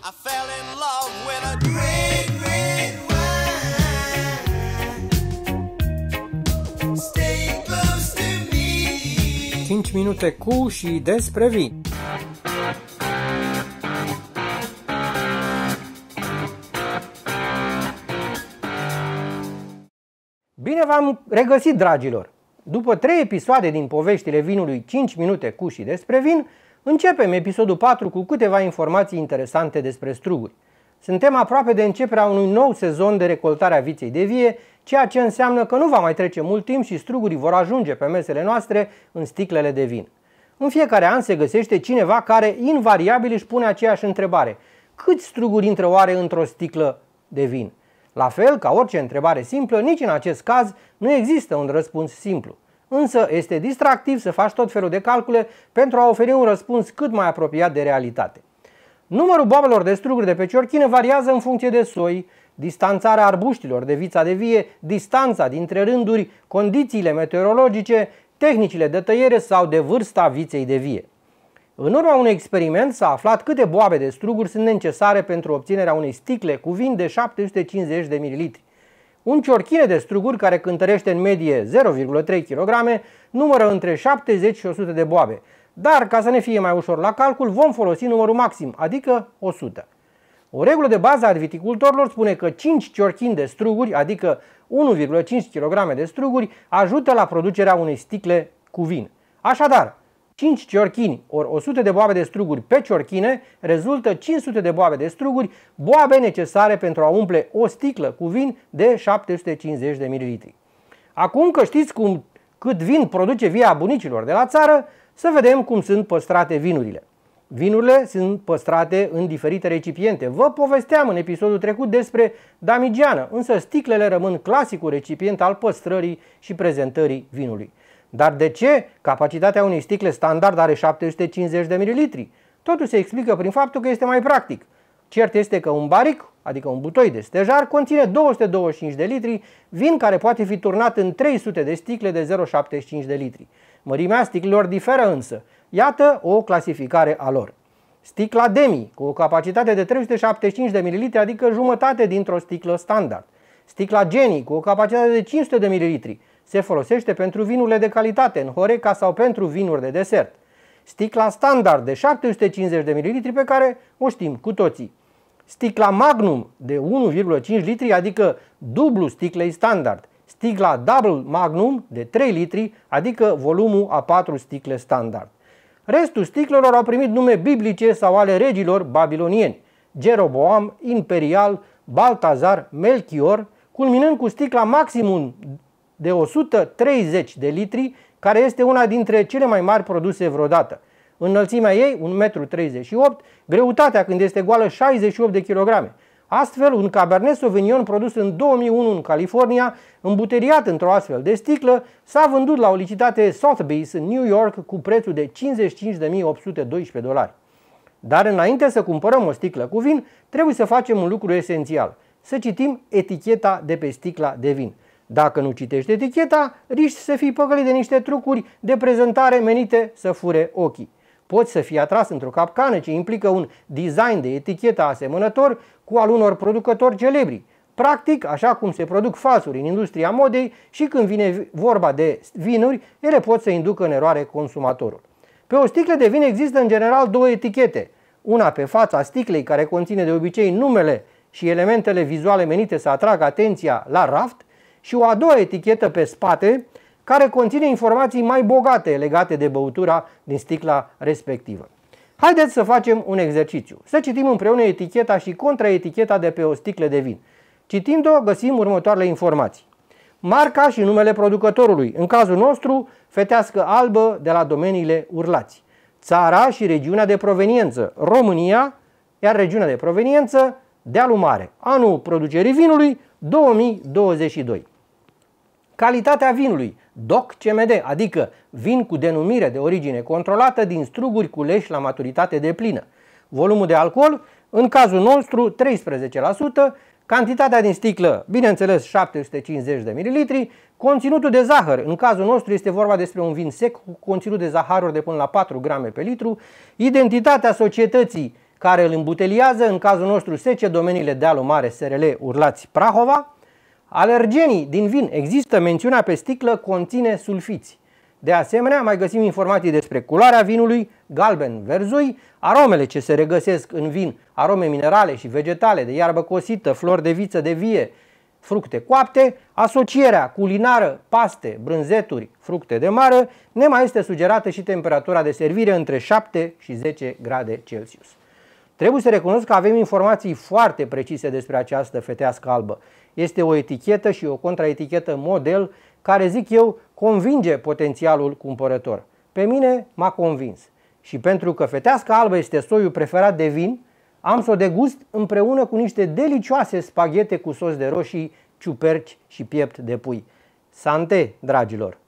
I fell in love with a red, red wine. Stay close to me. 5 minute cu și despre vin. Bine v-am regăsit, dragilor! După 3 episoade din poveștile vinului 5 minute cu și despre vin, începem episodul 4 cu câteva informații interesante despre struguri. Suntem aproape de începerea unui nou sezon de recoltare a viței de vie, ceea ce înseamnă că nu va mai trece mult timp și strugurii vor ajunge pe mesele noastre în sticlele de vin. În fiecare an se găsește cineva care invariabil își pune aceeași întrebare: câți struguri intră oare într-o sticlă de vin? La fel ca orice întrebare simplă, nici în acest caz nu există un răspuns simplu. Însă este distractiv să faci tot felul de calcule pentru a oferi un răspuns cât mai apropiat de realitate. Numărul boabelor de struguri de pe ciorchină variază în funcție de soi, distanțarea arbuștilor de vița de vie, distanța dintre rânduri, condițiile meteorologice, tehnicile de tăiere sau de vârsta viței de vie. În urma unui experiment s-a aflat câte boabe de struguri sunt necesare pentru obținerea unei sticle cu vin de 750 de ml. Un ciorchine de struguri care cântărește în medie 0,3 kg numără între 70 și 100 de boabe, dar ca să ne fie mai ușor la calcul vom folosi numărul maxim, adică 100. O regulă de bază a viticultorilor spune că 5 ciorchini de struguri, adică 1,5 kg de struguri, ajută la producerea unei sticle cu vin. Așadar, 5 ciorchini ori 100 de boabe de struguri pe ciorchine rezultă 500 de boabe de struguri, boabe necesare pentru a umple o sticlă cu vin de 750 de ml. Acum că știți cât vin produce via bunicilor de la țară, să vedem cum sunt păstrate vinurile. Vinurile sunt păstrate în diferite recipiente. Vă povesteam în episodul trecut despre damigiană, însă sticlele rămân clasicul recipient al păstrării și prezentării vinului. Dar de ce capacitatea unei sticle standard are 750 de ml? Totul se explică prin faptul că este mai practic. Cert este că un baric, adică un butoi de stejar, conține 225 de litri, vin care poate fi turnat în 300 de sticle de 0,75 de litri. Mărimea sticlelor diferă însă. Iată o clasificare a lor. Sticla demi, cu o capacitate de 375 de ml, adică jumătate dintr-o sticlă standard. Sticla Geni, cu o capacitate de 500 de ml, se folosește pentru vinurile de calitate, în Horeca sau pentru vinuri de desert. Sticla standard de 750 de ml, pe care o știm cu toții. Sticla Magnum de 1,5 litri, adică dublu sticlei standard. Sticla Double Magnum de 3 litri, adică volumul a 4 sticle standard. Restul sticlelor au primit nume biblice sau ale regilor babilonieni: Jeroboam, Imperial, Baltazar, Melchior, culminând cu sticla maximum de 130 de litri, care este una dintre cele mai mari produse vreodată. Înălțimea ei, 1,38 m, greutatea când este goală 68 de kg. Astfel, un Cabernet Sauvignon produs în 2001 în California, îmbuteliat într-o astfel de sticlă, s-a vândut la o licitate Sotheby's în New York cu prețul de $55.812. Dar înainte să cumpărăm o sticlă cu vin, trebuie să facem un lucru esențial: să citim eticheta de pe sticla de vin. Dacă nu citești eticheta, riști să fii păcălit de niște trucuri de prezentare menite să fure ochii. Poți să fii atras într-o capcană ce implică un design de etichetă asemănător cu al unor producători celebri. Practic, așa cum se produc falsuri în industria modei, și când vine vorba de vinuri, ele pot să inducă în eroare consumatorul. Pe o sticlă de vin există în general 2 etichete. Una pe fața sticlei, care conține de obicei numele și elementele vizuale menite să atragă atenția la raft, și o a doua etichetă pe spate, care conține informații mai bogate legate de băutura din sticla respectivă. Haideți să facem un exercițiu. Să citim împreună eticheta și contraeticheta de pe o sticlă de vin. Citind-o, găsim următoarele informații: marca și numele producătorului, în cazul nostru, Fetească Albă de la domeniile Urlați. Țara și regiunea de proveniență, România, iar regiunea de proveniență, Dealul Mare. Anul producerii vinului, 2022. Calitatea vinului, DOC CMD, adică vin cu denumire de origine controlată din struguri culeși la maturitate deplină. Volumul de alcool, în cazul nostru 13%, cantitatea din sticlă, bineînțeles 750 de ml, conținutul de zahăr, în cazul nostru este vorba despre un vin sec cu conținut de zaharuri de până la 4 grame pe litru, identitatea societății care îl îmbuteliază, în cazul nostru Sece, domeniile Dealul Mare, SRL, Urlați, Prahova. Alergenii din vin, există mențiunea pe sticlă, conține sulfiți. De asemenea, mai găsim informații despre culoarea vinului, galben, verzui, aromele ce se regăsesc în vin, arome minerale și vegetale, de iarbă cosită, flori de viță de vie, fructe coapte, asocierea culinară, paste, brânzeturi, fructe de mare, ne mai este sugerată și temperatura de servire între 7 și 10 grade Celsius. Trebuie să recunosc că avem informații foarte precise despre această fetească albă. Este o etichetă și o contraetichetă model care, zic eu, convinge potențialul cumpărător. Pe mine m-a convins. Și pentru că fetească albă este soiul preferat de vin, am să o degust împreună cu niște delicioase spaghete cu sos de roșii, ciuperci și piept de pui. Sante, dragilor!